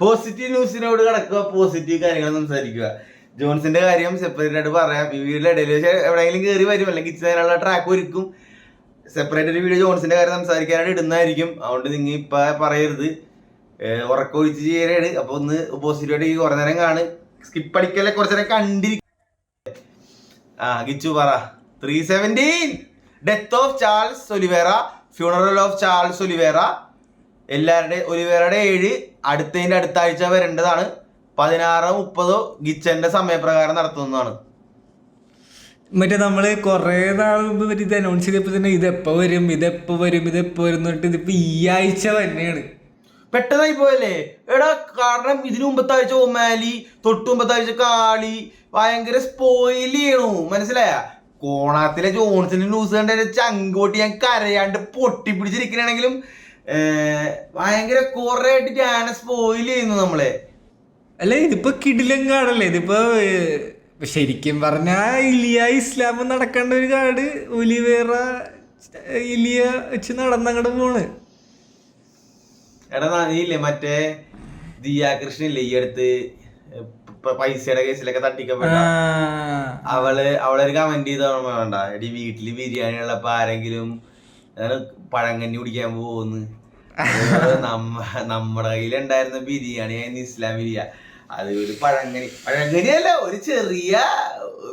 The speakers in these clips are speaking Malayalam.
പോസിറ്റീവ് ന്യൂസിനോട് കിടക്കുക, പോസിറ്റീവ് കാര്യങ്ങൾ സംസാരിക്കുക. ജോൺസിന്റെ കാര്യം സെപ്പറേറ്റ് ആയിട്ട് പറയാം. ഈ വീഡിയോയുടെ ഇടയിൽ എവിടെയെങ്കിലും കയറി വരും, അല്ലെങ്കിൽ ഇച്ചിരി ട്രാക്ക് ഒരുക്കും. സെപ്പറേറ്റ് ഒരു വീഡിയോ ജോൺസിന്റെ കാര്യം സംസാരിക്കാനായിട്ട് ഇടുന്നതായിരിക്കും. അതുകൊണ്ട് നിങ്ങൾ ഇപ്പൊ പറയരുത്, ഉറക്കൊഴിച്ച് ചെയ്യലാണ്. അപ്പൊ ഒന്ന് പോസിറ്റീവായിട്ട് ഈ കുറേ നേരം കാണും, സ്കിപ്പ് അടിക്കല്ലേ, കുറച്ചു നേരം കണ്ടിരിക്കും. ഗിച്ചു പറ. 317 death of Charles Oliveira, funeral of Charles Oliveira. ഒലിവേറയുടെ 7 അടുത്തതിന്റെ അടുത്ത ആഴ്ച വരേണ്ടതാണ്. 16-30 ഗിച്ചന്റെ സമയപ്രകാരം നടത്തുന്നതാണ്. മറ്റേ നമ്മള് കൊറേ നാൾ മുമ്പ് മറ്റേ ഇത് അനൗൺസ് ചെയ്തപ്പോ തന്നെ ഇതെപ്പോ വരും എന്നിട്ട് ഇതിപ്പോ ഈ ആഴ്ച തന്നെയാണ്. പെട്ടെന്നായി പോയല്ലേ എടാ. കാരണം ഇതിനു മുമ്പത്തെ ആഴ്ച ഒമാലി, തൊട്ടു മുമ്പത്തെ ആഴ്ച കാളി, ഭയങ്കര സ്പോയിൽ ചെയ്യണു. മനസ്സിലായ? കോണാത്തിലെ ജോൺസിന്റെ ന്യൂസ് കണ്ട ചങ്കോട്ടി ഞാൻ കരയാണ്ട് പൊട്ടിപ്പിടിച്ചിരിക്കണെങ്കിലും ഭയങ്കര കുറെ ആയിട്ട് ഞാൻ സ്പോയിൽ ചെയ്യുന്നു നമ്മളെ. അല്ല, ഇതിപ്പോ കിടിലം കാടല്ലേ ഇതിപ്പോ. ശരിക്കും പറഞ്ഞാ ഇലിയ ഇസ്ലാം നടക്കേണ്ട ഒരു കാട് ഒലിവേറ ഇലിയ വെച്ച് നടന്നങ്ങോട്ട് പോണ്. എടാ നീല്ലേ മറ്റേ ദിയാ കൃഷ്ണല്ലേ ഈ അടുത്ത് പൈസയുടെ കേസിലൊക്കെ തട്ടിക്കപ്പെട്ട അവളൊരു കമന്റ് ചെയ്ത വേണ്ട, എടി വീട്ടില് ബിരിയാണി ഉള്ളപ്പോ ആരെങ്കിലും പഴങ്കഞ്ഞി കുടിക്കാൻ പോകുന്നു. നമ്മുടെ കയ്യിലുണ്ടായിരുന്ന ബിരിയാണി ഇസ്ലാം ബിരിയാണി, അത് ഒരു പഴങ്കനി അല്ല, ഒരു ചെറിയ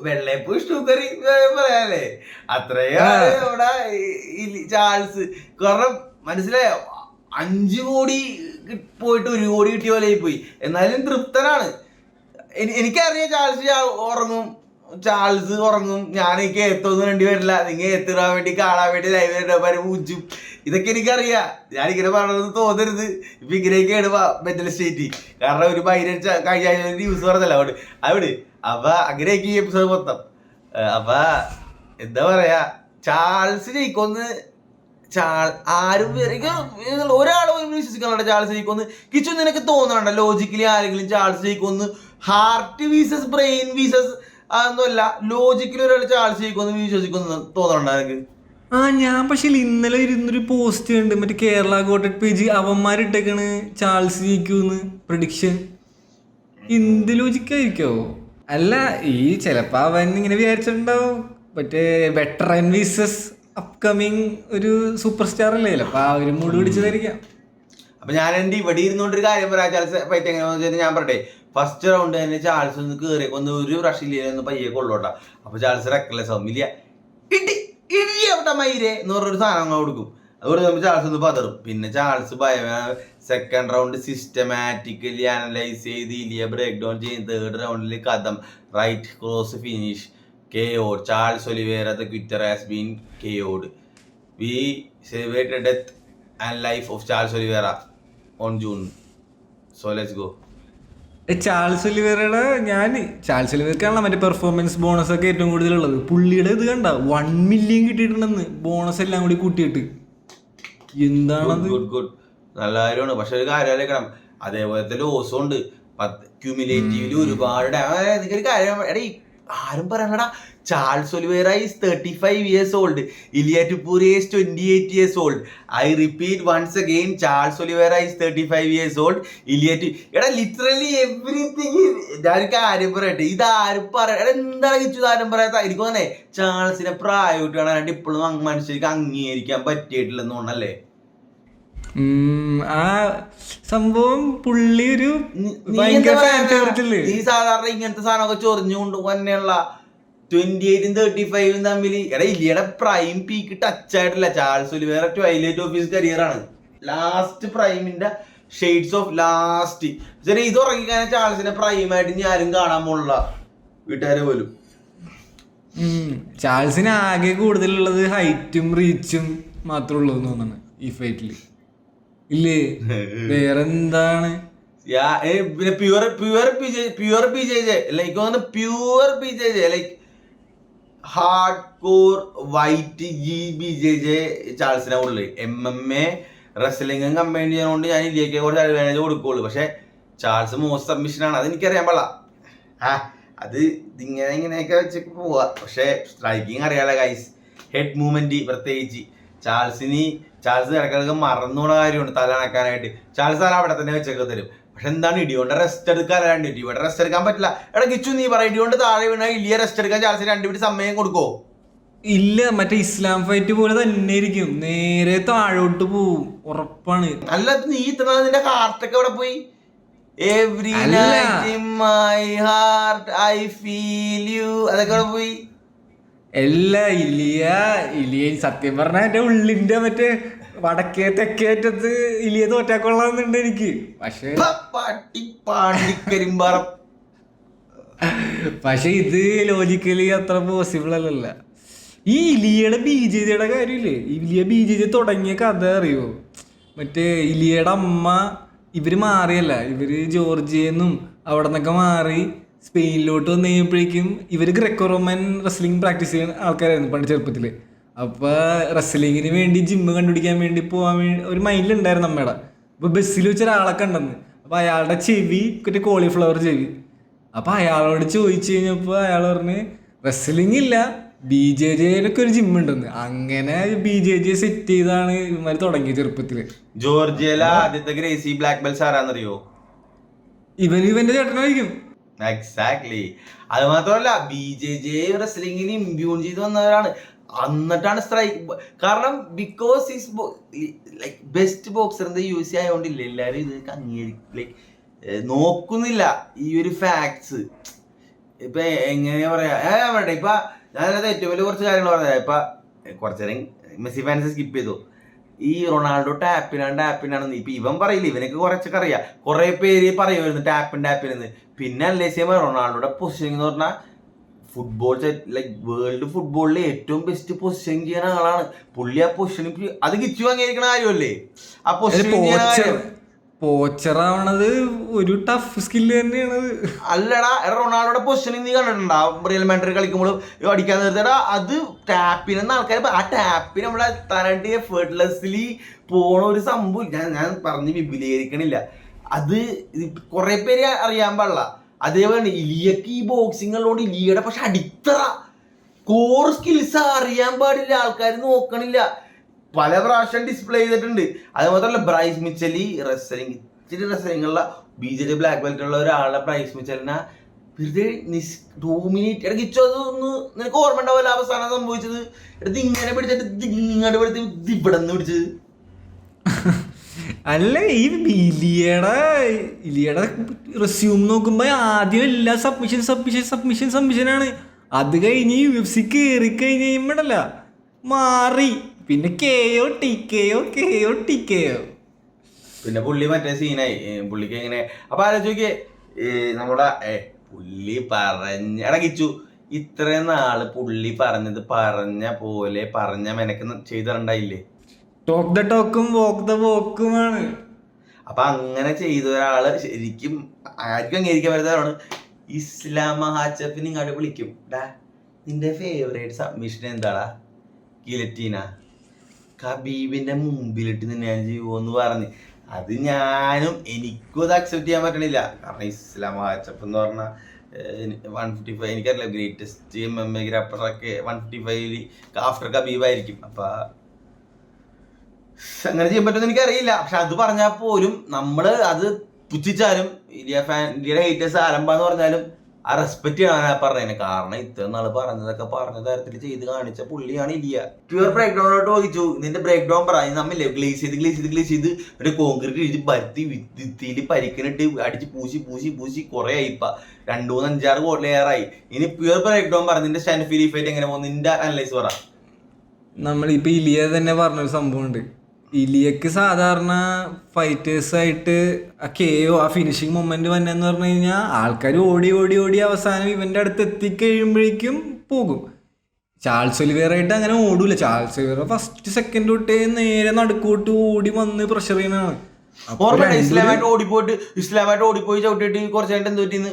വെള്ളയപ്പൂ ഷുഗറി പറയാല്ലേ, അത്രയും അവിടെ ചാൾസ്. കാരണം മനസ്സിലായോ, 5 കോടി പോയിട്ട് 1 കോടി കിട്ടിയ പോലെ പോയി. എന്നാലും തൃപ്തനാണ്. എനിക്കറിയാം ചാൾസ് ഉറങ്ങും, ഞാൻ എനിക്ക് ഏത്തൊന്നും വേണ്ടി വരില്ല, നിങ്ങൾ ഏത്തിടാൻ വേണ്ടി കാണാൻ വേണ്ടി ലൈവ് ഊജും. ഇതൊക്കെ എനിക്കറിയാം. ഞാനിങ്ങനെ പറഞ്ഞത് തോന്നരുത്. ഇപ്പൊ ഇങ്ങനെയൊക്കെയാണ് മെന്റൽ സ്റ്റേറ്റ്. കാരണം ഒരു കഴിഞ്ഞ ന്യൂസ് പറഞ്ഞല്ലോ അവിടെ. അപ്പൊ അങ്ങനെയൊക്കെ ഈ എപ്പിസോഡ് മൊത്തം. അപ്പൊ എന്താ പറയാ, ചാൾസ് ജയിക്കൊന്ന് ആരും ഒരാളും വിശ്വസിക്കാനുണ്ട് ചാൾസ് ജയിക്കൊന്ന്. കിച്ചു നിനക്ക് തോന്നണുണ്ടോ ലോജിക്കലി ആരെങ്കിലും ചാൾസ് ജയിക്കൊന്ന്? ഹാർട്ട് വീസസ് ബ്രെയിൻ വീസസ് അതൊന്നുമല്ല, ലോജിക്കലി ഒരാൾ ചാൾസ് ജയിക്കൊന്ന് വിശ്വസിക്കൊന്ന് തോന്നണുണ്ടോ എനിക്ക്? ഞാൻ പക്ഷെ ഇന്നലെ ഇരുന്നൊരു പോസ്റ്റ് ഉണ്ട്, മറ്റേ കേരള ഗോട്ടഡ് പേജ് അവന്മാരിട്ടേക്കാണ് ചാൾസ് ജയിക്കൂന്ന് പ്രഡിക്ഷൻ. എന്ത് ലോജിക്കായിരിക്കോ? അല്ല, ഈ ചിലപ്പോ അവൻ ഇങ്ങനെ വിചാരിച്ചിട്ടുണ്ടാവും, മറ്റേ വെറ്ററൻ വീസസ് അപ്കമിങ് ഒരു സൂപ്പർ സ്റ്റാർ അല്ലേ, അപ്പൊ ആ ഒരു മൂഡ് പിടിച്ചതായിരിക്കാം. അപ്പൊ ഞാൻ എന്റെ ഇവിടെ ഇരുന്നോണ്ടൊരു കാര്യം പറയാം. ചാൾസ് ഫൈറ്റ് എങ്ങനെയാണെന്ന് ഞാൻ പറയട്ടെ. ഫസ്റ്റ് റൗണ്ട് തന്നെ ചാൾസ് ഒന്ന് കയറി ഒന്ന് ഒരു റഷില്ല പയ്യെ കൊള്ളോട്ടാ. അപ്പൊ ചാൾസ് റെക്കലെസ് ആവും. ഇല്ല ഇടിയവിടെ മൈരെ എന്ന് പറഞ്ഞൊരു സാധനം കൊടുക്കും. അതുകൊണ്ട് നമ്മൾ ചാൾസ് ഒന്ന് പതറും. പിന്നെ Charles second round systematically analyse ചെയ്ത് ഇലിയ ബ്രേക്ക് ഡൗൺ ചെയ്യും. തേർഡ് റൗണ്ടിൽ കഥം right cross finish KO'd. Charles Oliveira, the quitter, has been KO'd. We celebrate the death and life of Charles Oliveira on June. So let's go. Charles ഒലിവേറയുടെ ചാൾസ് ഒലിവേർക്കാണല്ലോ മറ്റേ പെർഫോമൻസ് ബോണസ് ഒക്കെ ഏറ്റവും കൂടുതലുള്ളത്. പുള്ളിയുടെ ഇത് കണ്ട 1 മില്യൺ കിട്ടിയിട്ടുണ്ടെന്ന് ബോണസ് എല്ലാം കൂടി കൂട്ടിയിട്ട്. എന്താണത്? നല്ല കാര്യമാണ്. പക്ഷെ ഒരു കാര്യം ആലോചിക്കണം, അതേപോലത്തെ ലോസും ഉണ്ട് ക്യൂമുലേറ്റീവില് ഒരുപാട്. എനിക്കൊരു കാര്യം ആരും പറയണടാ, Charles Oliveira is 35 years old. Ilia Topuria is 28 years old. I repeat once again, Charles Oliveira is 35 years old. Literally everything. ഞാൻ കാര്യം പറയട്ടെ, ഇതാരും എന്താണ് ഇതാരും പറയാത്ത എനിക്ക് തന്നെ ചാൾസിനെ പ്രായമായിട്ടാണ് ഇപ്പോഴും മനുഷ്യർക്ക് അംഗീകരിക്കാൻ പറ്റിയിട്ടില്ലെന്ന് തോന്നല്ലേ. ആ സംഭവം പുള്ളി ഒരു ഈ സാധാരണ ഇങ്ങനത്തെ സാധനമൊക്കെ ചൊറിഞ്ഞുകൊണ്ട് തന്നെയുള്ള 28-ഉം 35-ഉം തമ്മിൽ ഇലിയുടെ പ്രൈം പീക്ക് ടച്ച് ആയിട്ടില്ല. Charles Oliveira twilight of his career ആണ്. ലാസ്റ്റ് പ്രൈമിന്റെ ഷെയ്ഡ്സ് ഓഫ് ലാസ്റ്റ്. ഇത് ഉറങ്ങിക്കാൻ ചാൾസിന്റെ പ്രൈമായിട്ട് ഞാനും കാണാൻ പോലുള്ള വീട്ടുകാരെ പോലും. ചാൾസിന് ആകെ കൂടുതലുള്ളത് ഹൈറ്റും റീച്ചും മാത്രമേ ഉള്ളൂ എന്ന് തോന്നുന്നു ഈ ഫൈറ്റില്. ഇല്ലേ, വേറെന്താണ്? പിന്നെ pure BJJ like hard core white BJJ ചാൾസിനെ ഉള്ളു. MMA റെസ്ലിംഗും കമ്പൈൻ ചെയ്യുന്നതുകൊണ്ട് ഞാൻ ഇല്ലേക്ക് കുറച്ച് അഡ്വാൻറ്റേജ് കൊടുക്കുള്ളൂ. പക്ഷെ ചാൾസ് മോസ്റ്റ് സബ്മിഷനാണ്, അത് എനിക്കറിയാൻ പാടില്ല. അത് ഇങ്ങനെയൊക്കെ വെച്ചൊക്കെ പോവാ. പക്ഷെ സ്ട്രൈക്കിങ് അറിയാലോ ഗൈസ്, ഹെഡ് മൂവ്മെന്റ് പ്രത്യേകിച്ച് ചാൾസ് ഇടക്കിടക്ക് മറന്നുകൂടെ കാര്യമുണ്ട് തല അണക്കാനായിട്ട്. ചാൾസ് തല അവിടെ തന്നെ വെച്ചൊക്കെ തരും. പക്ഷെ എന്താണ് ഇടികൊണ്ട് റെസ്റ്റ് എടുക്കാൻ ഇടിയോടെ റെസ്റ്റ് എടുക്കാൻ പറ്റില്ല. എടാ കിച്ചു നീ പറ, ഇടികൊണ്ട് താഴെ വീണ ഇലിയെ റെസ്റ്റ് എടുക്കാൻ ചാൻസ് 2 മിനിറ്റ് സമയം കൊടുക്കോ? ഇല്ല, മറ്റേ ഇസ്ലാം ഫൈറ്റ് പോലെ തന്നെ ആയിരിക്കും, നേരെ താഴോട്ട് പോവും ഉറപ്പാണ്. അല്ല നീ ഇത്ര നിന്റെ ഹാർട്ടൊക്കെ എവിടെ പോയി? Every night in my heart I feel you, അതൊക്കെ എവിടെ പോയി? അല്ല ഇലിയ സത്യം പറഞ്ഞ എന്റെ ഉള്ളിന്റെ മറ്റേ വടക്കേ തെക്കേ അറ്റത്ത് ഇലിയെ തോറ്റാക്കൊള്ളാന്നുണ്ട് എനിക്ക്. പക്ഷെ ഇത് ലോജിക്കലി അത്ര പോസിബിൾ അല്ലല്ല. ഈ ഇലിയയുടെ BJJ കാര്യമില്ലേ, ഇലിയ BJJ തുടങ്ങിയ കഥ അറിയോ? മറ്റേ ഇലിയയുടെ അമ്മ ഇവര് മാറിയല്ല, ഇവര് ജോർജിയെന്നും അവിടെ നിന്നൊക്കെ മാറി സ്പെയിനിലോട്ട് വന്നു കഴിഞ്ഞപ്പോഴേക്കും ഇവര് ഗ്രെക്കോ റോമൻ റെസ്ലിംഗ് പ്രാക്ടീസ് ചെയ്യുന്ന ആൾക്കാരായിരുന്നു പണ്ട് ചെറുപ്പത്തില്. അപ്പൊ റെസ്ലിങ്ങിന് വേണ്ടി ജിമ്മ് കണ്ടുപിടിക്കാൻ വേണ്ടി പോകാൻ വേണ്ടി ഒരു മൈൻഡിലുണ്ടായിരുന്നു അമ്മയുടെ. അപ്പൊ ബസ്സിൽ വെച്ചൊരാളൊക്കെ ഉണ്ടെന്ന്. അപ്പൊ അയാളുടെ ചെവി മറ്റേ കോളിഫ്ലവർ ചെവി. അപ്പൊ അയാളോട് ചോദിച്ചു കഴിഞ്ഞപ്പോ അയാൾ പറഞ്ഞ് റെസ്ലിംഗ് ഇല്ല, BJJയിലൊക്കെ ഒരു ജിം ഉണ്ടെന്ന്. അങ്ങനെ BJJ സെറ്റ് ചെയ്താണ് ഇവന്മാര് തുടങ്ങിയ ചെറുപ്പത്തില്. ജോർജിയയിലെ ആദ്യത്തെ ഗ്രേസി ബ്ലാക്ക് ബെൽറ്റ്സ് ആരാന്നറിയോ? ഇവന്റെ ചേട്ടനായിരിക്കും. എക്സാക്ട്ലി. അത് മാത്രമല്ല BJJ റെസ്ലിംഗിന് ഇമ്പ്യൂൺ ചെയ്ത് വന്നവരാണ്. എന്നിട്ടാണ് സ്ട്രൈക്ക്, കാരണം because is like best boxer എന്താ യൂസ് ആയതുകൊണ്ടില്ല എല്ലാവരും ഇത് ലൈക്ക് നോക്കുന്നില്ല ഈ ഒരു ഫാക്ട്സ്. ഇപ്പൊ എങ്ങനെയാ പറയാ, വേണ്ട ഇപ്പൊ ഞാനത് ഏറ്റവും വലിയ കുറച്ച് കാര്യങ്ങൾ പറഞ്ഞത്. ഇപ്പൊ കുറച്ചേരം മെസ്സി ഫാൻസ് സ്കിപ്പ് ചെയ്തു. ഈ റൊണാൾഡോ ടാപ്പിനാണെന്ന് ഇപ്പൊ ഇവൻ പറയില്ല, ഇവനൊക്കെ കുറച്ചൊക്കെ അറിയാം. കുറെ പേര് പറയുമായിരുന്നു ടാപ്പിനെന്ന്. പിന്നെ അല്ലേസിയ റൊണാൾഡോയുടെ പൊസിഷനിങ് എന്ന് പറഞ്ഞാൽ ഫുട്ബോൾ ലൈക്ക് വേൾഡ് ഫുട്ബോളിലെ ഏറ്റവും ബെസ്റ്റ് പൊസിഷനിങ് ചെയ്യുന്ന ആളാണ് പുള്ളി. ആ പൊസിഷനിങ് അത് കിച്ചു അംഗീകരിക്കണ കാര്യമല്ലേ? ആ പൊസിഷനിങ് പോച്ചറാവണത് ഒരു ടഫ് സ്കില്ല് തന്നെയാണ്. അല്ലടാ, റൊണാൾഡോയുടെ പൊസിഷനിങ് നീ കണ്ടിട്ടുണ്ടാ? റിയൽ മാഡ്രിഡ് കളിക്കുമ്പോൾ അടിക്കാൻ നിർത്തടാ, അത് ടാപ്പിനെന്ന ആൾക്കാർ ആ ടാപ്പിന് നമ്മളെ തരണ്ട് എഫേർട്ട്ലെസ്ലി പോണ ഒരു സംഭവം. ഞാൻ പറഞ്ഞ് വിപുലീകരിക്കണില്ല. അത് കുറെ പേര് അറിയാൻ പാടില്ല. അതേപോലെ ഇലിയക്ക് ഈ ബോക്സിംഗ് ഉള്ളതുകൊണ്ട് ഇലിയയുടെ പക്ഷെ അടിത്തറ കോർ സ്കിൽസ് അറിയാൻ പാടില്ല, ആൾക്കാർ നോക്കണില്ല. പല പ്രാവശ്യം ഡിസ്പ്ലേ ചെയ്തിട്ടുണ്ട്. അത് മാത്രമല്ല ബ്രൈസ് മിച്ചലി ഇച്ചിരി റെസ്ലിംഗുള്ള BJJ ബ്ലാക്ക് ബെൽറ്റ് ഉള്ള ഒരാളെ ബ്രൈസ് മിച്ചലിനെ വെറുതെ ഡോമിനേറ്റ് ഇടയ്ക്കിച്ചു. അതൊന്ന് നിനക്ക് ഓർമ്മ ഉണ്ടാവില്ല അവസാനം സംഭവിച്ചത്. എടുത്ത് ഇങ്ങനെ പിടിച്ചിട്ട് ഇങ്ങോട്ട് പിടിച്ച് ഇവിടെ നിന്ന് പിടിച്ചത്. അല്ല ഈ ഇലിയയുടെ റെസ്യൂം നോക്കുമ്പോ ആദ്യം എല്ലാ സബ്മിഷനാണ്. അത് കഴിഞ്ഞ് UFC കയറി കഴിഞ്ഞ് കഴിയുമ്പോഴല്ല മാറി, പിന്നെ KO TKO. പിന്നെ പുള്ളി മറ്റേ സീനായി. പുള്ളിക്ക് എങ്ങനെ അപ്പൊ ആലോചിക്കേ നമ്മുടെ പുള്ളി ഇടകിച്ചു ഇത്രയും നാള് പുള്ളി പറഞ്ഞ പോലെ പറഞ്ഞ മെനക്ക് ചെയ്തിട്ടുണ്ടായില്ലേ? ടോക്ക് ദ ടോക്കും വോക്ക് ദ വോക്കുമാണ്. അപ്പൊ അങ്ങനെ ചെയ്ത ഒരാള് ശരിക്കും ആർക്കും അംഗീകരിക്കാൻ പറ്റുന്നതാണ്. ഇസ്ലാം മഹാച്ചഫിന് ഇങ്ങോട്ട് വിളിക്കും, ഡാ നിന്റെ ഫേവറേറ്റ് സബ്മിഷൻ എന്താടാ? ഗിലറ്റീന. കബീബിന്റെ മുമ്പിലിട്ട് നിന്നെ ഞാൻ ചെയ്യുമോന്ന് പറഞ്ഞ് അത് എനിക്കും അത് അക്സെപ്റ്റ് ചെയ്യാൻ പറ്റണില്ല. കാരണം ഇസ്ലാം മഹാച്ചഫ് എന്ന് പറഞ്ഞാൽ 155 എനിക്കറിയില്ല, ഗ്രേറ്റസ്റ്റ് MMA ഗ്രാപ്പറൊക്കെ 155 ആഫ്റ്റർ കബീബായിരിക്കും. അപ്പൊ അങ്ങനെ ചെയ്യാൻ പറ്റുമെന്ന് എനിക്കറിയില്ല. പക്ഷെ അത് പറഞ്ഞാൽ പോലും നമ്മള് അത് പുച്ഛിച്ചാലും ഇന്ത്യയുടെ ഹേറ്റേഴ്സ് ആരംഭാന്ന് പറഞ്ഞാലും ആ റെസ്പെക്ട് ചെയ്യാനാ പറഞ്ഞത്. കാരണം ഇത്ര നാള് പറഞ്ഞതൊക്കെ പറഞ്ഞ തരത്തിൽ ചെയ്ത് കാണിച്ച പുള്ളിയാണ് ഇലിയ. പ്യുവർ ബ്രേക്ക് ഡൗണിലോട്ട് ചോദിച്ചു, നിന്റെ ബ്രേക്ക് ഡൗൺ പറഞ്ഞു നമ്മില്ലേ ഗ്ലേസ് ചെയ്ത് ഒരു കോൺക്രീറ്റ് ഇടിച്ച് പരുത്തി വിത്തിയിൽ പരിക്കിനിട്ട് അടിച്ച് പൂശി കുറെ ആയിപ്പ 2-3-5-6 കോട്ടിലേറായി. ഇനി പ്യുവർ ബ്രേക്ക് ഡൗൺ പറഞ്ഞു നിന്റെ സ്റ്റാൻഡ് ഫീൽ ഫൈറ്റ് എങ്ങനെ പോകും, നിന്റെ അനലൈസ് പറ. നമ്മളിപ്പോ ഇലിയ തന്നെ പറഞ്ഞൊരു സംഭവം ഉണ്ട്. ഇലിയക്ക് സാധാരണ ഫൈറ്റേഴ്സായിട്ട് ആ KO ആ ഫിനിഷിങ് മൊമെന്റ് വന്നെന്ന് പറഞ്ഞു കഴിഞ്ഞാൽ ആൾക്കാർ ഓടി അവസാനം ഇവന്റെ അടുത്ത് എത്തിക്കഴിയുമ്പോഴേക്കും പോകും. ചാൾസ് ഒലിവേറായിട്ട് അങ്ങനെ ഓടൂല. ചാൾസ് ഒലിവേറ ഫസ്റ്റ് സെക്കൻഡ് തൊട്ടേ നേരെ നടുക്കോട്ട് ഓടി വന്ന് പ്രഷർ ചെയ്യുന്നതാണ്. ഇസ്ലാമായിട്ട് ഓടിപ്പോയി ചവിട്ടിട്ട് കുറച്ചായിട്ട് എന്ത് പറ്റിന്ന്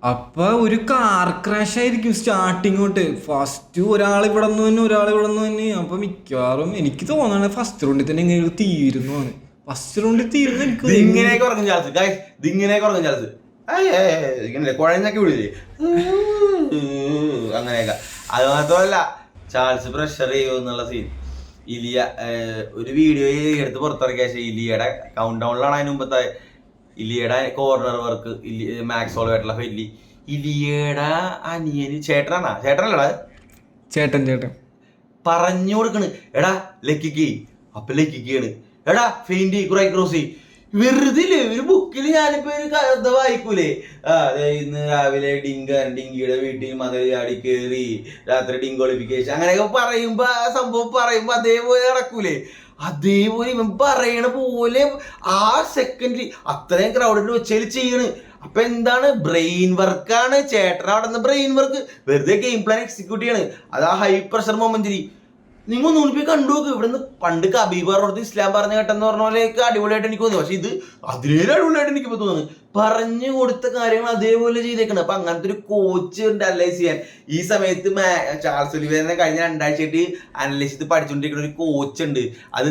അപ്പൊ ഒരു കാർ ക്രാഷ് ആയിരിക്കും സ്റ്റാർട്ടിങ് തൊട്ട്. ഫസ്റ്റ് ഒരാൾ ഇവിടെ നിന്ന്. അപ്പൊ മിക്കവാറും എനിക്ക് തോന്നണ ഫസ്റ്റ് റൗണ്ടിൽ തന്നെ ഇങ്ങനെ തീരുന്നു. ഫസ്റ്റ് റൗണ്ടിൽ തീരുന്നു. എനിക്ക് ഇങ്ങനെയൊക്കെ ഉറങ്ങും ചാൾസ് കുഴഞ്ഞൊക്കെ വിടില്ലേ അങ്ങനെയൊക്കെ. അത് മാത്രമല്ല ചാൾസ് പ്രഷർ ചെയ്യൂ എന്നുള്ള സീൻ ഇലിയ ഒരു വീഡിയോ എടുത്ത് പുറത്തിറക്കിയ ശേഷം ഇലിയയുടെ കൗണ്ട് ഡൗണിലാണ് അതിന് മുമ്പത്തെ ഇലിയയുടെ കോർണർ വർക്ക് മാക്സോൾ ആയിട്ടുള്ള ഫെല്ലി ഇലിയയുടെ അനിയന് ചേട്ടനല്ലടാ ചേട്ടൻ പറഞ്ഞു കൊടുക്കണ് എടാ ലക്കിക്ക് അപ്പൊ ലക്കിക്കാണ് എടാ ഫെയിൻറ്റി ക്രോസി വെറുതെ ഒരു ബുക്കിൽ ഞാനിപ്പോ ഒരു കഥ വായിക്കൂലേ ഇന്ന് രാവിലെ ഡിങ്കിയുടെ വീട്ടിൽ മതിൽ ചാടി കയറി രാത്രി ഡിങ്കോളിഫിക്കേഷൻ അങ്ങനെയൊക്കെ പറയുമ്പോ ആ സംഭവം പറയുമ്പോ അതേപോലെ നടക്കൂലേ അതേപോലെ ഇവൻ പറയണ പോലെ ആ സെക്കൻഡിൽ അത്രയും ക്രൗഡിൽ വെച്ചാൽ ചെയ്യണ്. അപ്പൊ എന്താണ് ബ്രെയിൻ വർക്കാണ് ചേട്ടൻ അവിടെ നിന്ന് ബ്രെയിൻ വർക്ക് വെറുതെ ഗെയിം പ്ലാൻ എക്സിക്യൂട്ട് ചെയ്യാണ്. അത് ആ ഹൈ പ്രഷർ മൊമെന്റിൽ നിങ്ങൾ ഒന്നും പോയി കണ്ടു നോക്ക്. ഇവിടുന്ന് പണ്ട് കബീബ് പറഞ്ഞത് ഇസ്ലാം പറഞ്ഞ കേട്ടെന്ന് പറഞ്ഞ പോലെയൊക്കെ അടിപൊളിയായിട്ട് എനിക്ക് തോന്നി. പക്ഷെ ഇത് അതിലേറെ അടിപൊളിയായിട്ട് എനിക്ക് തോന്നുന്നു. പറഞ്ഞു കൊടുത്ത കാര്യങ്ങൾ അതേപോലെ ചെയ്തേക്കണം. അപ്പൊ അങ്ങനത്തെ ഒരു കോച്ച് ഉണ്ട് അനലൈസ് ചെയ്യാൻ. ഈ സമയത്ത് ചാൾസ് ഒലിവേറിനെ കഴിഞ്ഞ 2 ആഴ്ചയായിട്ട് അനലൈസ് ചെയ്ത് പഠിച്ചുകൊണ്ടിരിക്കുന്ന ഒരു കോച്ച് ഉണ്ട്. അത്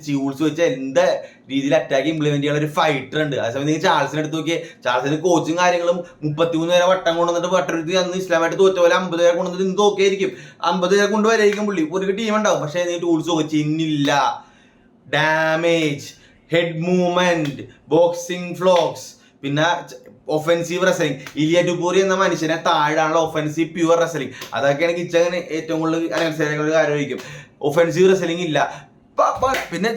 ചൂൾസ് വെച്ച് എന്താ രീതിയിൽ അറ്റാക്ക് ഇംപ്ലിമെന്റ് ചെയ്യാനുള്ള ഒരു ഫൈറ്റർ ഉണ്ട്. അതേസമയം നിങ്ങൾ ചാൾസിനെ എടുത്ത് നോക്കിയേ, ചാൾസിന്റെ കോച്ചും കാര്യങ്ങളും 33 പേരെ വട്ടം കൊണ്ടുവന്നിട്ട് വട്ടരുത്തി അന്ന് ഇസ്ലാമായിട്ട് തോറ്റ പോലെ 50 പേരെ കൊണ്ടുവന്നിട്ട് ഇന്ന് തോക്കിയായിരിക്കും. 50 പേരെ കൊണ്ടുവരായിരിക്കും പുള്ളി. ഒരു ടീം ഉണ്ടാവും. പക്ഷെ നീ ടൂൾസ് നോക്കി ചിന്നില്ല, ഡാമേജ്, ഹെഡ് മൂവ്മെന്റ്, ബോക്സിംഗ് ഫ്ലോക്സ്, പിന്നെ ഒഫൻസീവ് റെസ്ലിംഗ്. ഇലിയ ഡുബോറി എന്ന മനുഷ്യനെ താഴെയുള്ള ഒഫൻസീവ് പ്യുവർ റെസ്ലിംഗ്. അതൊക്കെയാണ് കിച്ചങ്ങനെ ഏറ്റവും കൂടുതൽ അനുസരിക്കുന്ന കാര്യമായിരിക്കും. ഒഫൻസീവ് റെസ്ലിംഗ് ഇല്ല. പിന്നെ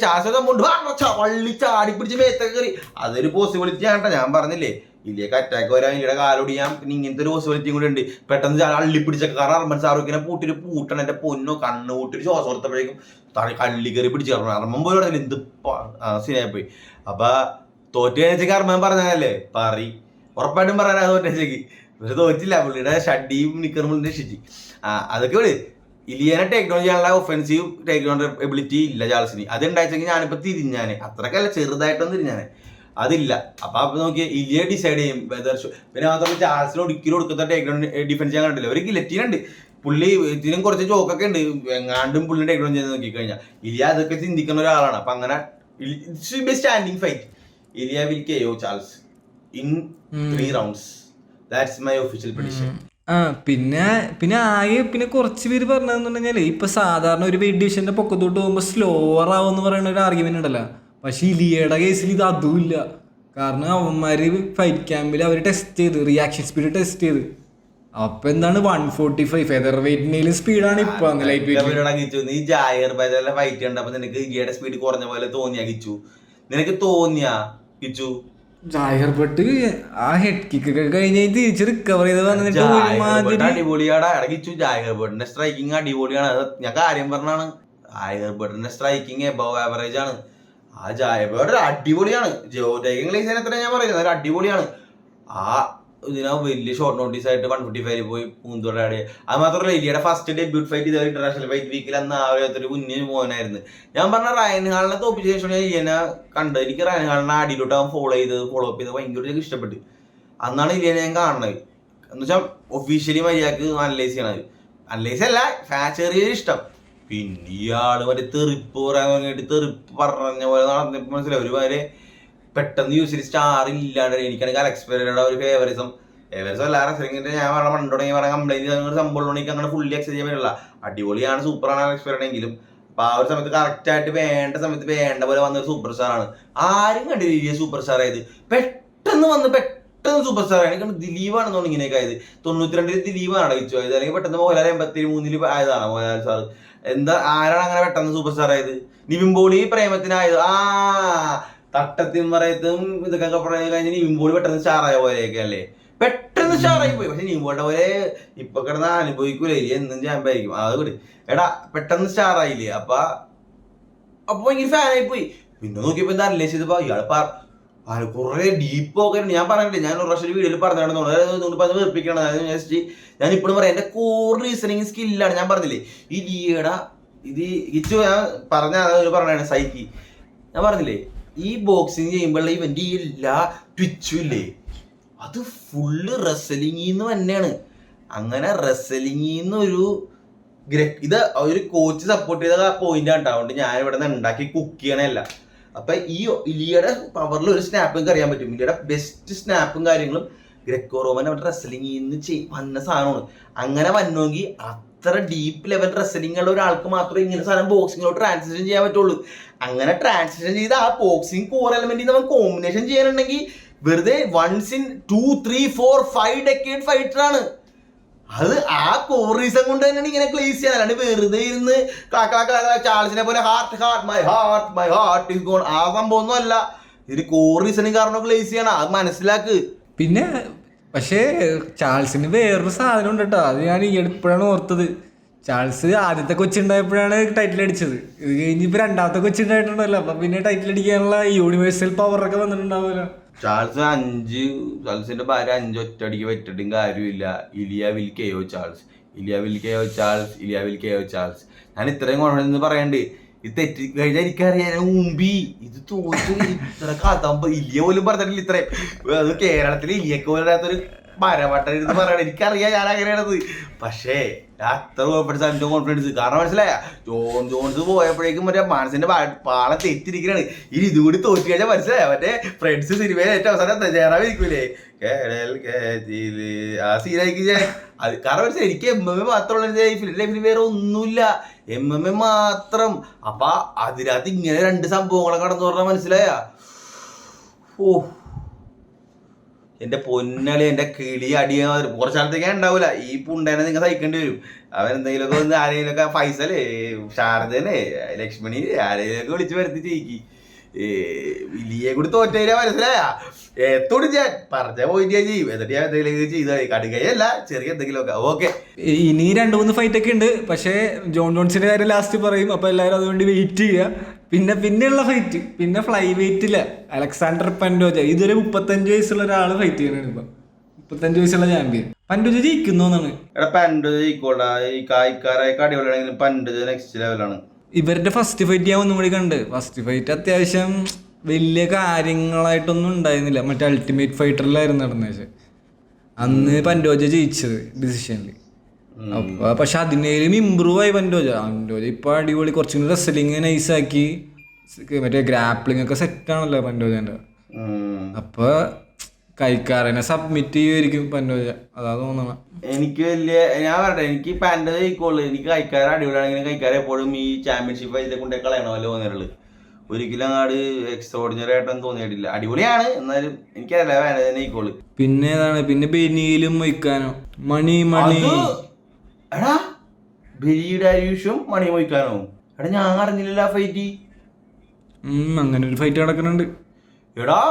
വള്ളി ചാടി പിടിച്ച് മേത്തൊക്കെ കയറി അതൊരു പോസിബിലിറ്റി ആണ്ട്ടോ. ഞാൻ പറഞ്ഞില്ലേ ഇലിയൊക്കെ അറ്റാക്ക് വരാൻ ഇലിയുടെ കാലൊടിയാം. പിന്നെ ഇങ്ങനത്തെ ഒരു പോസിബിലിറ്റിയും കൂടി ഉണ്ട്. പെട്ടെന്ന് അള്ളി പിടിച്ചൊക്കെ കാരണം അർമൻ സാറൂക്കിനെ പൂട്ടണം. എന്റെ പൊന്നോ കണ്ണു കൂട്ടിട്ട് ശ്വാസം കൊടുത്തപ്പോഴേക്കും കള്ളി കയറി പിടിച്ച് കയറണം. അർമ്മൻ പോലും എന്ത് സിനായി. അപ്പൊ തോറ്റു കഴിഞ്ഞേക്ക് അർമ്മൻ പറഞ്ഞല്ലേ ഉറപ്പായിട്ടും പറയാനാ തോറ്റേക്ക്. പക്ഷെ തോറ്റില്ല. പുള്ളിയുടെ ഷഡിയും നിക്കറും രക്ഷിച്ച് അതൊക്കെ വിട്. ഇലിയനെ ടേക്ക് ഡൗൺ ചെയ്യാനുള്ള ഒഫൻസീവ് ടേക്ക് ഡൗൺ എബിലിറ്റി ഇല്ല ചാൾസിന്. അത് ഉണ്ടായിച്ചെങ്കിൽ ഞാനിപ്പോ തിരിഞ്ഞാനെ, അത്രക്കല്ല ചെറുതായിട്ടൊന്നും തിരിഞ്ഞാനെ, അതില്ല. അപ്പൊ നോക്കിയ ഇലിയ ഡിസൈഡ് ചെയ്യും വെദർ ഷോ. പിന്നെ മാത്രമല്ല ചാൾസിന് ഒരിക്കലും കൊടുക്കുന്ന ടേക്ക് ഡൗൺ ഡിഫൻസ് ചെയ്യാൻ കണ്ടില്ല. ഒരു ഗിലറ്റീനുണ്ട് പുള്ളി, ഇതിനും കുറച്ച് ചോക്കൊക്കെ ഉണ്ട്. എങ്ങാണ്ടും പുള്ളിനെ ടേക്ക് ഡൗൺ ചെയ്ത് നോക്കിക്കഴിഞ്ഞാൽ ഇലിയ അതൊക്കെ ചിന്തിക്കുന്ന ഒരാളാണ്. അപ്പൊ അങ്ങനെ standing fight. Ilia will KO Charles in 3 rounds. That's my official prediction. പിന്നെ ആകെ പിന്നെ കുറച്ച് പേര് പറഞ്ഞതെന്നുണ്ടെങ്കിൽ ഇപ്പൊ സാധാരണ ഒരു വെയിറ്റ് ഡിവിഷന്റെ പൊക്കത്തോട്ട് പോകുമ്പോൾ സ്ലോവർ ആവുമെന്ന് പറയുന്ന ഒരു ആർഗ്യുമെന്റ് ഉണ്ടല്ലോ. പക്ഷെ ഇലിയയുടെ കേസിൽ ഇത് അതുമില്ല. കാരണം അവന്മാര് ഫൈറ്റ് ക്യാമ്പിൽ അവർ ടെസ്റ്റ് ചെയ്ത് റിയാക്ഷൻ സ്പീഡ് ടെസ്റ്റ് ചെയ്ത് അപ്പൊ എന്താണ് 145 ഫെദർ വെയിറ്റിനേലും സ്പീഡാണ് ഇപ്പൊ ലൈറ്റ് വെയിറ്റ്. നീ ജായർ ബൈലെ ഫൈറ്റ് കണ്ടപ്പോ നിനക്ക് ഇലിയയുടെ സ്പീഡ് കുറഞ്ഞ പോലെ തോന്നിയാ കിച്ചു? നിനക്ക് തോന്നിയാ കിച്ചു? ജായർബട്ട് ആ ഹെഡ് കിക്ക് ഒക്കെ കഴിഞ്ഞ് തിരിച്ച് റിക്കവർ ചെയ്ത് വന്നിട്ട് അടിപൊളിയാടാ ഇടകിച്ചു. ജായർബട്ടിന്റെ സ്ട്രൈക്കിങ് അടിപൊളിയാണ്. ഞാൻ കാര്യം പറഞ്ഞാണ്. ജായർബട്ടിന്റെ സ്ട്രൈക്കിങ് എബവ് ആവറേജ് ആണ്. ആ ജായർബട്ട് അടിപൊളിയാണ്. എത്ര ഞാൻ പറയുന്നത് ഒരു അടിപൊളിയാണ്. ആ ഇതിനാ വലിയ ഷോർട്ട് നോട്ടീസ് ആയിട്ട് 155 പോയി പൂന്തോടാടി. അത് മാത്രമല്ല ഇലിയുടെ ഫസ്റ്റ് ഡെബ്യൂട്ട് ഫൈറ്റ് ചെയ്ത ഇന്റർനാഷണൽ ഫൈറ്റ് വീക്കിൽ അന്ന് ആവത്തൊരു കുഞ്ഞിന് മോനായിരുന്നു. ഞാൻ പറഞ്ഞ റയൻ ഹാളിനെ തോപ്പിച്ച ശേഷം ഞാൻ ഇലിയനെ കണ്ടത്. എനിക്ക് റയൻ ഹാളിനെ അടിയിലോട്ട് അവൻ ഫോളോ അപ്പ് ചെയ്ത് ഭയങ്കര ഇഷ്ടപ്പെട്ടു. അന്നാണ് ഇലിയനെ ഞാൻ കാണുന്നത്. എന്ന് വെച്ചാൽ ഒഫീഷ്യലി മര്യാദക്ക് അനലൈസ് ചെയ്യണത്. അനലൈസ് അല്ല, ചെറിയ ഇഷ്ടം. പിന്നെ ഇയാള് മറ്റേ തെറിപ്പ് പറയാൻ തുടങ്ങിയിട്ട് തെറിപ്പ് പറഞ്ഞ പോലെ നടന്നപ്പോ മനസ്സിലായി ഒരുപാട് പെട്ടെന്ന് യൂസിൽ സ്റ്റാർ ഇല്ലാണ്ട്. എനിക്കാണെങ്കിൽ അലക്സ് പെരേരയുടെ ഒരു ഫേവറിസം എല്ലാ റെസ്ലിംഗിന്റെ ഞാൻ പറഞ്ഞ പണ്ടുടങ്ങി പറയാൻ കംപ്ലൈന്റ് സംഭവം എനിക്ക് അങ്ങനെ ഫുള്ളി അക്സെപ്റ്റ് ചെയ്യാൻ പറ്റില്ല. അടിപൊളിയാണ്, സൂപ്പറാണ് അലക്സ് പെരേരയെങ്കിലും അപ്പൊ ആ ഒരു സമയത്ത് കറക്റ്റ് ആയിട്ട് വേണ്ട സമയത്ത് വേണ്ട പോലെ വന്നൊരു സൂപ്പർ സ്റ്റാർ ആണ്. ആരും കണ്ടില്ല സൂപ്പർ സ്റ്റാർ ആയത്. പെട്ടെന്ന് സൂപ്പർ സ്റ്റാർ ആണ്. എനിക്ക് ദിലീപാണെന്നോണ്ട് ഇങ്ങനെയൊക്കെ ആയത്. 92 ദിലീപാണ് അടയിച്ചു ആയത്. അല്ലെങ്കിൽ പെട്ടെന്ന് മോഹൻലാൽ 83 ആയതാണ് മോഹൻലാൽ സാർ. എന്താ ആരാണ് അങ്ങനെ പെട്ടെന്ന് സൂപ്പർ സ്റ്റാർ ആയത്? നിവിൻ പോളി പ്രേമത്തിനായത്. തട്ടത്തിൻ പറയത്തും ഇതൊക്കെ കഴിഞ്ഞ് നിവിൻ പോളി പെട്ടെന്ന് സ്റ്റാറായ പോലെയൊക്കെ അല്ലേ? പെട്ടെന്ന് സ്റ്റാറായി പോയി. പക്ഷെ നിവിൻ പോളിയുടെ പോലെ ഇപ്പൊ കിടന്ന് അനുഭവിക്കൂലേ, എന്നും ചാമ്പായിരിക്കും. അതുകൊണ്ട് എടാ പെട്ടെന്ന് സ്റ്റാറായില്ലേ. അപ്പൊ ഭയങ്കര ഫാനായി പോയി. പിന്നെ നോക്കിയപ്പോ എന്താ അനലൈസ് ചെയ്തപ്പോ ഇയാള് കുറെ ഡീപ്പൊക്കെ ഞാൻ പറഞ്ഞില്ലേ, ഞാൻ ഒരു പ്രാവശ്യം വീഡിയോയിൽ പറഞ്ഞിടന്നു വെറുപ്പിക്കണം. ഞാൻ ഇപ്പോഴും പറയാം എന്റെ കോർ റീസണിങ് സ്കില്ലാണ്. ഞാൻ പറഞ്ഞില്ലേ ഈ ലീയുടെ ഇത് ഇച്ചു ഞാൻ പറഞ്ഞാണ് സൈക്കി. ഞാൻ പറഞ്ഞില്ലേ ഈ ബോക്സിങ് ചെയ്യുമ്പോഴുള്ള ഇവന്റെ ഈ എല്ലാ ട്വിച്ചും ഇല്ലേ അത് ഫുള്ള് റെസ്ലിംഗിന്ന് തന്നെയാണ്. അങ്ങനെ റെസ്ലിംഗിന്ന് ഒരു ഇത് ഒരു കോച്ച് സപ്പോർട്ട് ചെയ്ത പോയിന്റ് ആണ്. അതുകൊണ്ട് ഞാൻ ഇവിടെ നിന്ന് ഉണ്ടാക്കി കുക്ക് ചെയ്യണല്ല. അപ്പൊ ഈ ഇലിയുടെ പവറിൽ ഒരു സ്നാപ്പ് നിങ്ങൾക്ക് അറിയാൻ പറ്റും. ഇലിയുടെ ബെസ്റ്റ് സ്നാപ്പും കാര്യങ്ങളും ഗ്രെക്കോ റോമൻ അവരുടെ റെസ്ലിംഗിന്ന് വന്ന സാധനമാണ്. അങ്ങനെ വന്നെങ്കിൽ ഇത്ര ഡീപ്പ് ലെവൽ റെസ്ലിംഗ് ഉള്ള ഒരാൾക്ക് മാത്രമേ ഇങ്ങനെ സാധനം ബോക്സിങ്ങിലോട്ട് ട്രാൻസിഷൻ ചെയ്യാൻ പറ്റുള്ളൂ. അങ്ങനെ ട്രാൻസിഷൻ ചെയ്ത് ആ ബോക്സിംഗ് കോർ എലമെന്റിൽ നമ്മൾ കോമ്പിനേഷൻ ചെയ്യാനുണ്ടെങ്കിൽ വെറുതെ 1 in 2, 3, 4, 5 decade ഫൈറ്റർ ആണ്. അത് ആ കോർ റീസൺ കൊണ്ട് തന്നെയാണ് ഇങ്ങനെ ക്ലേസ് ചെയ്യാൻ. അല്ലാണ്ട് വെറുതെ ഇരുന്ന് ചാൾസിനെ പോലെ മൈ ഹാർട്ട് ഇസ് ഗോൺ ആ സംഭവം ഒന്നും അല്ല. ഇത് കോർ റീസണിങ് കാരണം ക്ലേസ് ചെയ്യണം, അത് മനസ്സിലാക്ക്. പിന്നെ പക്ഷേ ചാൾസിന് വേറൊരു സാധനം ഉണ്ട് കേട്ടോ, അത് ഞാൻ ഇപ്പോഴാണ് ഓർത്തത്. ചാൾസ് ആദ്യത്തെ കൊച്ചുണ്ടായപ്പോഴാണ് ടൈറ്റിൽ അടിച്ചത്. ഇത് കഴിഞ്ഞ് ഇപ്പൊ രണ്ടാമത്തെ കൊച്ചുണ്ടായിട്ടുണ്ടല്ലോ, അപ്പൊ പിന്നെ ടൈറ്റിൽ അടിക്കാനുള്ള യൂണിവേഴ്സൽ പവർ ഒക്കെ വന്നിട്ടുണ്ടാവുമല്ലോ. ചാൾസിന്റെ ഭാര്യ 5 ഒറ്റയടിക്ക് വെച്ചിട്ടും കാര്യമില്ല. ഇലിയ വിൽ കെയോ ചാൾസ്. ഞാൻ ഇത്രയും കോൺഫിഡൻസ് പറയണ്ട്. ഇത് തെറ്റി കഴിഞ്ഞാൽ എനിക്കറിയാം മുമ്പി ഇത് തോറ്റ് ഇത്ര കാത്താകുമ്പോ ഇലിയ പോലും പറഞ്ഞിട്ടില്ല ഇത്രയും. അത് കേരളത്തിൽ ഇലിയൊക്കെ പോലൊരു മരവട്ടം ഇരുന്ന് പറയണ എനിക്കറിയാം ഞാൻ അങ്ങനെയാണത്. പക്ഷേ അത്ര കോൺഫിഡൻസ് കാരണം മനസ്സിലായ ജോൺ ജോൺസ് പോയപ്പോഴേക്കും മറ്റേ മനസ്സിന്റെ പാളം തെറ്റിരിക്കുകയാണ്. ഇനി ഇതുകൂടി തോറ്റു കഴിഞ്ഞാൽ മനസ്സിലായ മറ്റേ ഫ്രണ്ട്സ് സിനിമയിൽ ഏറ്റവും അവസാനം ചേരാതിരിക്കൂലേ ആ സീനായിരിക്കും. അത് കാരണം മനസ്സിലായി എനിക്ക് MMA മാത്രമുള്ള ലൈഫിൽ വേറെ ഒന്നുമില്ല, MMA മാത്രം. അപ്പൊ അതിനകത്ത് ഇങ്ങനെ 2 സംഭവങ്ങളൊക്കെ കടന്നു പറഞ്ഞാൽ മനസ്സിലായ ഓ എന്റെ പൊന്നളി എന്റെ കിളി അടിയാ. കുറച്ചാലത്തേക്ക് ഉണ്ടാവൂല ഈ പുണ്ടേനെ നിങ്ങൾ സഹിക്കേണ്ടി വരും. അവൻ എന്തെങ്കിലുമൊക്കെ വന്ന് ആരെങ്കിലുമൊക്കെ ഫൈസലേ ശാരദനെ ലക്ഷ്മണി ആരെങ്കിലുമൊക്കെ വിളിച്ച് വരുത്തി ചെയ്യിക്കി. വലിയ കൂടി തോറ്റ മനസ്സിലായ എത്തോട് ഞാൻ പറഞ്ഞ പോയിട്ട് ഞാൻ ചെയ്യും. എന്നിട്ട് ഞാൻ എന്തെങ്കിലും ചെയ്ത കടുകയല്ല ചെറിയ എന്തെങ്കിലുമൊക്കെ ഓക്കെ. ഇനി 2-3 ഫൈറ്റ് ഒക്കെ ഉണ്ട്, പക്ഷേ ജോൺ ജോൺസിന്റെ കാര്യം ലാസ്റ്റ് പറയും. അപ്പൊ എല്ലാവരും അതുകൊണ്ട് വെയിറ്റ് ചെയ്യുക. പിന്നെയുള്ള ഫൈറ്റ് പിന്നെ ഫ്ലൈ വെയിറ്റില്ല അലക്സാണ്ടർ പൻഡോജ. ഇതൊരു 35 വയസ്സുള്ള ഒരാള് ഫൈറ്റ് ചെയ്യണ ഇപ്പൊ 35 വയസ്സുള്ള ചാമ്പ്യൻ. പൻഡോജ ജയിക്കുന്നു എന്നാണ്. പൻഡോജ ജയിക്കോളാ. ഈ കായ്ക്കാരായ അടിപൊളിയാണെങ്കിലും പൻഡോജ നെക്സ്റ്റ് ലെവലാണ്. ഇവരുടെ ഫസ്റ്റ് ഫൈറ്റ് ഞാൻ ഒന്നും കൂടി കണ്ട്. ഫസ്റ്റ് ഫൈറ്റ് അത്യാവശ്യം വലിയ കാര്യങ്ങളായിട്ടൊന്നും ഉണ്ടായിരുന്നില്ല. മറ്റേ അൾട്ടിമേറ്റ് ഫൈറ്ററിലായിരുന്നു നടന്നത്. അന്ന് പൻഡോജ ജയിച്ചത് ഡിസിഷനിൽ. അപ്പൊ പക്ഷെ അതിനേലും ഇമ്പ്രൂവ് ആയി പൻഡോജ ഇപ്പൊ അടിപൊളി. കുറച്ചും കൂടി റെസ്ലിംഗ് നൈസാക്കി, മറ്റേ ഗ്രാപ്ലിംഗ് ഒക്കെ സെറ്റ് ആണല്ലോ പൻഡോജന്റെ. അപ്പൊ കൈക്കാരനെ സബ്മിറ്റ് ചെയ്യുമായിരിക്കും പൻഡോജ, അതാ തോന്നണം എനിക്ക്. ഞാൻ പറയട്ടെ, എനിക്ക് പൻഡോജ ജയിക്കുള്ളൂ. എനിക്ക് കൈക്കാരൻ അടിപൊളിയാണെങ്കിലും കൈക്കാരെ എപ്പോഴും ഈ ചാമ്പ്യൻഷിപ്പ് ഇതിനെ കൊണ്ടേ കളയണമല്ലോ തോന്നിയുള്ളൂ. ഒരിക്കലും അങ്ങാട് എക്സ്ട്രോർഡിനറി ആയിട്ടൊന്നും തോന്നിയിട്ടില്ല. അടിപൊളിയാണ് എന്നാലും എനിക്കറിയില്ല പൻഡോജ ജയിക്കുള്ളൂ. പിന്നെ ഏതാണ് പിന്നെ ബെനിയിലും മൊയ്ക്കാനോ മണി എടാ ബെനിയുടെ ആയുഷും മണി മൊയ്ക്കാനോ. എടാ ഞാൻ അറിഞ്ഞില്ലല്ലോ ആ ഫൈറ്റ്. അങ്ങനെ ഒരു ഫൈറ്റ് നടക്കുന്നുണ്ട്. എടാ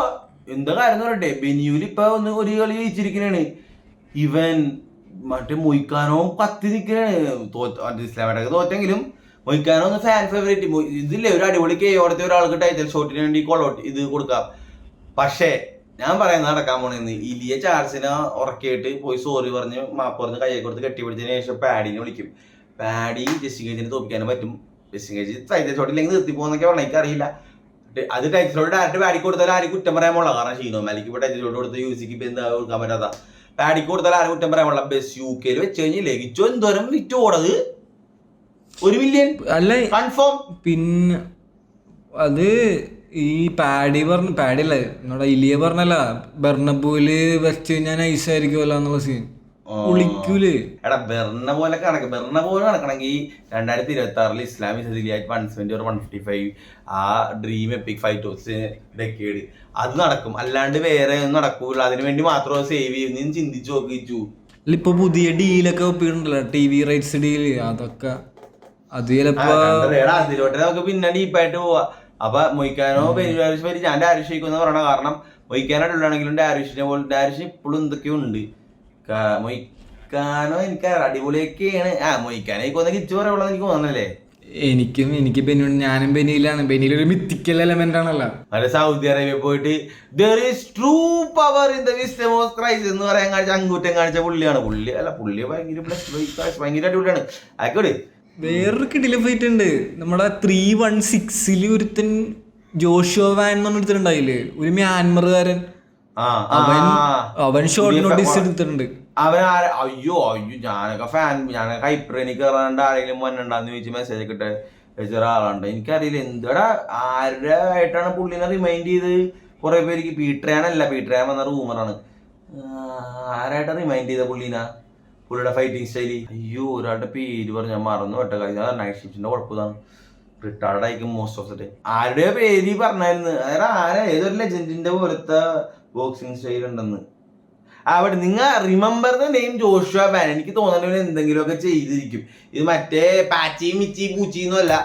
എന്താ കാര്യം പറയട്ടെ, ബെനിയൂല് ഇപ്പൊ ഒരു കളി ജയിച്ചിരിക്കണാണ്. ഇവൻ മറ്റേ മൊയ്ക്കാനോ കത്തി നിൽക്കണാണ്. ഇസ്ലാമേട്ടൊക്കെ തോറ്റെങ്കിലും മൊയ്ക്കാനോ ഒന്ന് ഫാൻ ഫേവറേറ്റ്. ഇതില്ലേ ഒരു അടിപൊളി കേയോടത്തെ ഒരാൾക്ക് ടൈറ്റിൽ ഷോട്ടിന് വേണ്ടി ഇത് കൊടുക്കാം. പക്ഷേ ഞാൻ പറയുന്നത് നടക്കാൻ പോണെന്ന് ഇലിയ ചാൾസിനെ ഉറക്കിയിട്ട് പോയി സോറി പറഞ്ഞ് മാപ്പ് പറഞ്ഞ് കയ്യെ കൊടുത്ത് കെട്ടിപ്പിടിച്ചതിന് ശേഷം പാഡിനെ വിളിക്കും. പാഡി ജസ്റ്റിൻ ഗേജിനെ തോപ്പിക്കാനും പറ്റും. ജസ്റ്റിൻ ഗേജ് ടൈറ്റിൽ ഷോട്ടില്ലെങ്കിൽ നിർത്തി പോകുന്നൊക്കെ പറഞ്ഞാൽ എനിക്കറിയില്ല. അത് ടൈറ്റിൽ ഷോട്ട് ഡയറക്റ്റ് പാഡിക്ക് കൊടുത്താൽ ആരും കുറ്റം പറയാൻ പോള. കാരണം ഷീനോ മാലിക്ക് ഇപ്പോൾ ടൈറ്റിൽ ഷോട്ട് കൊടുത്ത് യൂസിക്ക് ഇപ്പം എന്താ കൊടുക്കാൻ പറ്റാത്ത. പാഡിക്ക് കൊടുത്താൽ ആരും കുറ്റം പറയാൻ പോള. ബസ് UK വെച്ച് കഴിഞ്ഞ് ലഭിച്ചോ എന്തോരം വിറ്റ് ഓടത് 1 മില്യൺ അല്ല കൺഫേം. പിന്നെ അത് ഈ പാഡിയല്ല എന്നോട് ഇലിയ പറഞ്ഞല്ല, ബെർണബൂല് വെച്ച് കഴിഞ്ഞാൽ നൈസായിരിക്കുമല്ലോ എന്നുള്ള സീൻ വിളിക്കൂലേ. എടാ ബെർണ പോലെ കണക്കണമെങ്കിൽ 2026 ഇസ്ലാമിക് സെസിലിയായിട്ട് 170 or 155 ആ ഡ്രീം എപ്പിക് ഫൈറ്റ് ഡെക്കേഡ് അത് നടക്കും. അല്ലാണ്ട് വേറെ ഒന്നും നടക്കൂല. അതിനു വേണ്ടി മാത്രം സേവ് ചെയ്യും. നീ ചിന്തിച്ചു നോക്കിച്ചു. ഇപ്പൊ പുതിയ ഡീലൊക്കെ ഒപ്പിട്ടുണ്ടല്ലോ, TV റൈറ്റ്സ് ഡീല്. അതൊക്കെ അത് ചിലപ്പോ അതിലോട്ട് നമുക്ക് പിന്നെ ഡീപ്പായിട്ട് പോവാ. അപ്പൊ മൊയ്ക്കാനോ ഡാരിഷ് പറ്റി ഞാൻ ഡാരിഷ് എന്ന് പറയണ കാരണം മൊയ്ക്കാനായിട്ടുള്ളാണെങ്കിലും ഡാരിഷിന് ഇപ്പോഴും എന്തൊക്കെയോ ഉണ്ട്. മൊയ്ക്കാനോ എനിക്ക് അടിപൊളിയൊക്കെയാണ്. മൊയ്ക്കാനേക്കൊന്ന് കിച്ചു പറയുള്ളത് എനിക്ക് തോന്നല്ലേ. എനിക്ക് ഞാനും ബെനിയിലാണ്. ബെനിയിൽ ഒരു മിത്തിക്കൽ എലമെന്റ് ആണല്ലോ. അത് സൗദി അറേബ്യ പോയിട്ട് there is true power in the wisdom of Christ എന്ന് പറയാൻ കാണിച്ച അങ്കൂറ്റം കാണിച്ച പുള്ളിയാണ്. പുള്ളി ഭയങ്കര അടിപൊളിയാണ്. ആയിക്കോട്ടെ. വേറൊരു കിടില ഫൈറ്റ് ഉണ്ട് നമ്മുടെ 316 ഒരുത്തൻ ജോഷുവ വാൻ എന്ന് പറഞ്ഞിട്ടുണ്ടായില്ലേ, ഒരു മ്യാൻമറുകാരൻ. അവൻ ഷോർട്ട് നോട്ടീസ് എടുത്തിട്ടുണ്ട്. അവൻ അയ്യോ ഞാനൊക്കെ ഹൈപ്രേനിക്ക് കയറാണ്ട് ആരെങ്കിലും വന്നിണ്ടാന്ന് ചോദിച്ച് മെസ്സേജ് ഒക്കെ ഇട്ട് വെച്ച ഒരാളുണ്ട്. എനിക്കറിയില്ല എന്താടാ ആരുടെ ആയിട്ടാണ് പുള്ളിനെ റിമൈൻഡ് ചെയ്ത്. കുറെ പേർക്ക് പീട്രയാൻ വന്ന റൂമറാണ്. ആരായിട്ടാ റിമൈൻഡ് ചെയ്ത പുള്ളീന പുള്ളിയുടെ ഫൈറ്റിംഗ് സ്റ്റൈല്. അയ്യോ ഒരാളുടെ പേര് പറഞ്ഞ ഞാൻ മറന്നു കേട്ടോ. കഴിഞ്ഞ നൈറ്റ് ഷിഫ്റ്റിന്റെ കുഴപ്പമാണ്, റിട്ടയർഡ് ആയിരിക്കും മോസ്റ്റ് ഓഫ് ദ ഡേ. ആരുടെയോ പേര് പറഞ്ഞായിരുന്നു, അതായത് ആരാ ഏതൊരു ലെജൻഡിന്റെ പോലത്തെ ബോക്സിംഗ് സ്റ്റൈൽ ഉണ്ടെന്ന്. അവിടെ നിങ്ങൾ remember the name Joshua ban. എനിക്ക് തോന്നുന്നത് എന്തെങ്കിലുമൊക്കെ ചെയ്തിരിക്കും. ഇത് മറ്റേ പാച്ചി മിച്ചി പൂച്ചിന്നും അല്ല,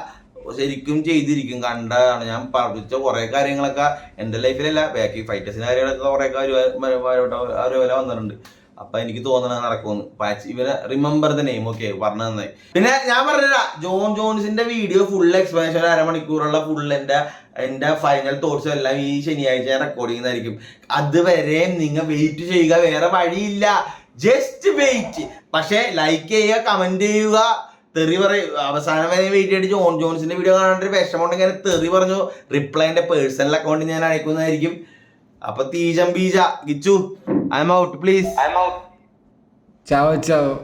ശരിക്കും ചെയ്തിരിക്കും. കണ്ടാണ് ഞാൻ പഠിച്ച കുറെ കാര്യങ്ങളൊക്കെ എൻ്റെ ലൈഫിലല്ല, ബാക്കി ഫൈറ്റേഴ്സിന്റെ കാര്യങ്ങളൊക്കെ കുറെ കാര്യം വന്നിട്ടുണ്ട്. അപ്പൊ എനിക്ക് തോന്നണ നടക്കുമെന്ന്. പാച്ച് ഇവരെ റിമെമ്പർ ദ നെയിം. ഓക്കെ, പറഞ്ഞു നന്നായി. പിന്നെ ഞാൻ പറഞ്ഞില്ല, ജോൺ ജോൺസിന്റെ വീഡിയോ ഫുൾ എക്സ്പ്ലനേഷൻ 1.5 മണിക്കൂറുള്ള ഫുൾ എന്റെ ഫൈനൽ തോട്ട്സും എല്ലാം ഈ ശനിയാഴ്ച ഞാൻ റെക്കോർഡ് ചെയ്യുന്നതായിരിക്കും. അതുവരെ നിങ്ങൾ വെയിറ്റ് ചെയ്യുക, വേറെ വഴിയില്ല. Just wait. പക്ഷെ ലൈക്ക് ചെയ്യുക, കമന്റ് ചെയ്യുക, തെറി പറയും. അവസാനം വരെ വെയിറ്റ് ചെയ്തിട്ട് ജോൺ ജോൺസിന്റെ വീഡിയോ കാണാണ്ട് വിഷമമുണ്ടെങ്കിൽ തെറി പറഞ്ഞു റിപ്ലൈ എന്റെ പേഴ്സണൽ അക്കൗണ്ടിൽ ഞാൻ അയക്കുന്നതായിരിക്കും. അപ്പൊ തീജം ബീജ Gichu, I'm out please. Ciao Chao.